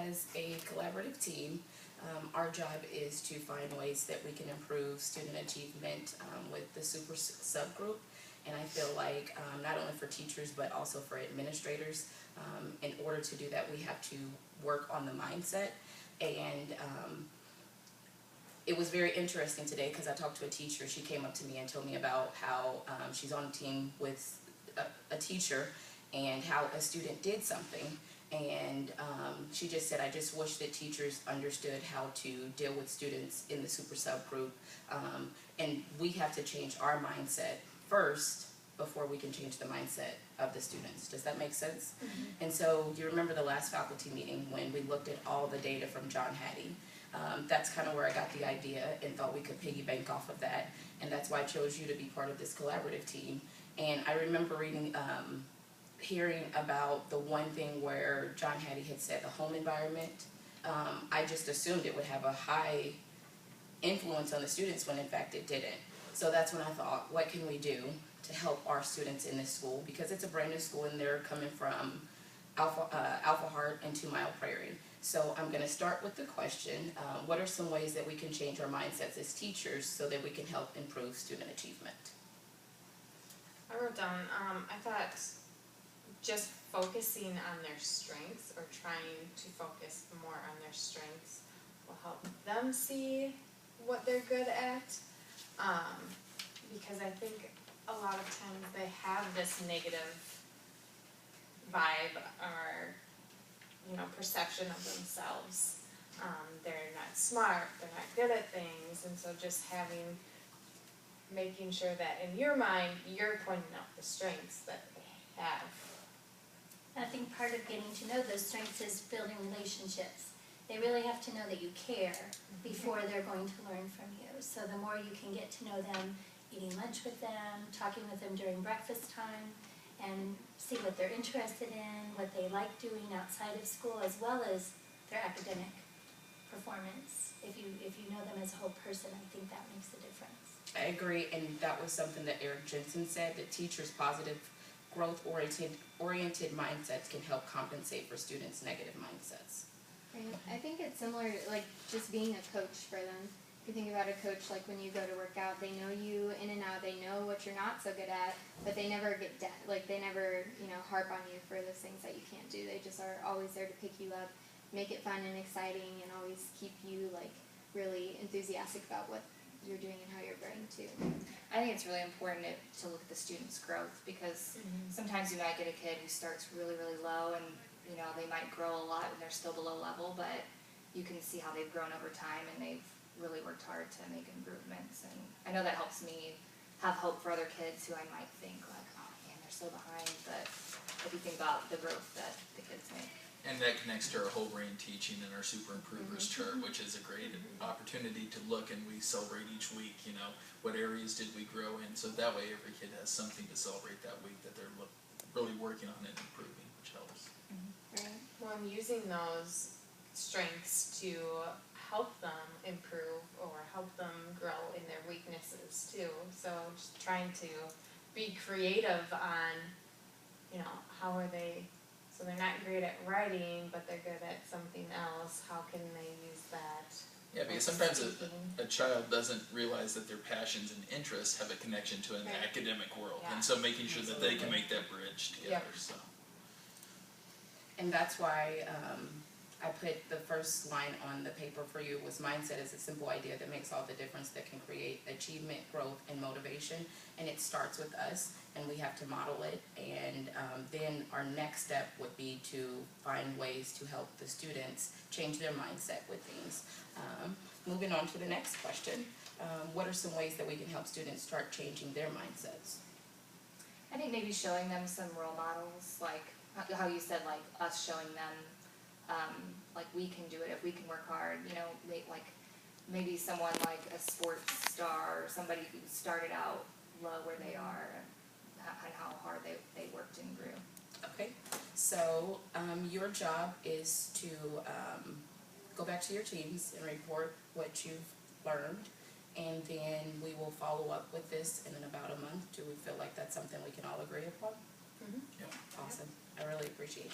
as a collaborative team, our job is to find ways that we can improve student achievement with the super subgroup. And I feel like not only for teachers but also for administrators, in order to do that we have to work on the mindset. And it was very interesting today because I talked to a teacher. She came up to me and told me about how she's on a team with a teacher and how a student did something. And she just said, I just wish that teachers understood how to deal with students in the super subgroup. And we have to change our mindset first before we can change the mindset of the students. Does that make sense? Mm-hmm. And so do you remember the last faculty meeting when we looked at all the data from John Hattie? That's kind of where I got the idea and thought we could piggyback off of that. And that's why I chose you to be part of this collaborative team. And I remember hearing about the one thing where John Hattie had said the home environment. I just assumed it would have a high influence on the students when in fact it didn't. So that's when I thought, what can we do to help our students in this school? Because it's a brand new school and they're coming from Alpha Heart and 2 Mile Prairie. So I'm going to start with the question, what are some ways that we can change our mindsets as teachers so that we can help improve student achievement? I wrote down, I thought just focusing on their strengths or trying to focus more on their strengths will help them see what they're good at. Because I think a lot of times they have this negative vibe or, perception of themselves. They're not smart, they're not good at things, and so just making sure that in your mind, you're pointing out the strengths that they have. I think part of getting to know those strengths is building relationships. They really have to know that you care before they're going to learn from you. So the more you can get to know them, eating lunch with them, talking with them during breakfast time, and see what they're interested in, what they like doing outside of school, as well as their academic performance. If you know them as a whole person, I think that makes a difference. I agree, and that was something that Eric Jensen said, that teachers' positive growth-oriented mindsets can help compensate for students' negative mindsets. Right. I think it's similar to like just being a coach for them. If you think about a coach, like when you go to work out, they know you in and out, they know what you're not so good at, but they never get they never, harp on you for those things that you can't do. They just are always there to pick you up, make it fun and exciting, and always keep you really enthusiastic about what you're doing and how you're growing too. I think it's really important to look at the student's growth because sometimes you might get a kid who starts really, really low and they might grow a lot when they're still below level, but you can see how they've grown over time and they've really worked hard to make improvements. And I know that helps me have hope for other kids who I might think oh man, they're so behind, but if you think about the growth that the kids make. And that connects to our whole brain teaching and our super improvers chart, which is a great opportunity to look, and we celebrate each week, what areas did we grow in, so that way every kid has something to celebrate that week that they're really working on and improving, which helps. Right. Well, I'm using those strengths to help them improve or help them grow in their weaknesses too. So just trying to be creative on, how are they, so they're not great at writing, but they're good at something else. How can they use that? Yeah, because sometimes a child doesn't realize that their passions and interests have a connection to an academic world. Yeah. And so making sure that they can make that bridge together. So. And that's why I put the first line on the paper for you was mindset is a simple idea that makes all the difference, that can create achievement, growth, and motivation. And it starts with us, and we have to model it. And then our next step would be to find ways to help the students change their mindset with things. Moving on to the next question, what are some ways that we can help students start changing their mindsets? I think maybe showing them some role models, like how you said, like us showing them we can do it if we can work hard, maybe someone like a sports star or somebody who started out low where they are and how hard they worked and grew. Okay, so your job is to go back to your teams and report what you've learned, and then we will follow up with this in about a month. Do we feel like that's something we can all agree upon? Yeah. Awesome. I really appreciate